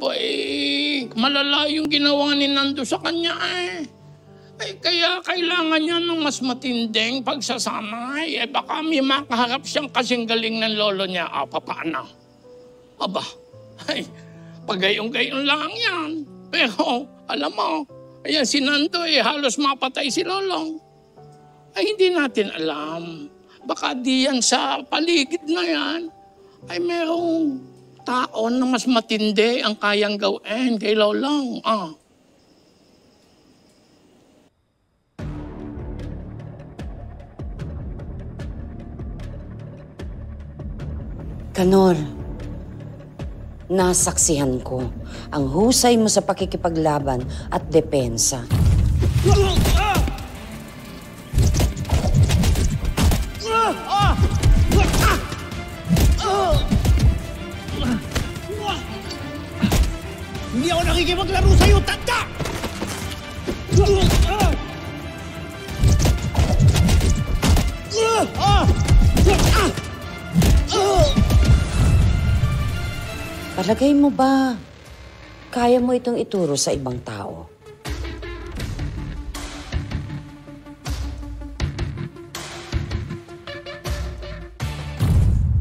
Aba malala yung ginawa ni Nando sa kanya kaya kailangan niya ng mas matinding pagsasanay. Baka may makaharap siyang kasing galing ng lolo niya. Papaano? Aba, pagayong-gayon lang yan. Pero, alam mo, ayan si Nando halos mapatay si Lolong. Hindi natin alam. Baka di yan sa paligid na yan ay merong tao na mas matindi ang kayang gawin kay Lolong. Kanor, nasaksihan ko ang husay mo sa pakikipaglaban at depensa. Hindi ako nakikipaglaro sa'yo, tanda! Palagay mo ba, kaya mo itong ituro sa ibang tao?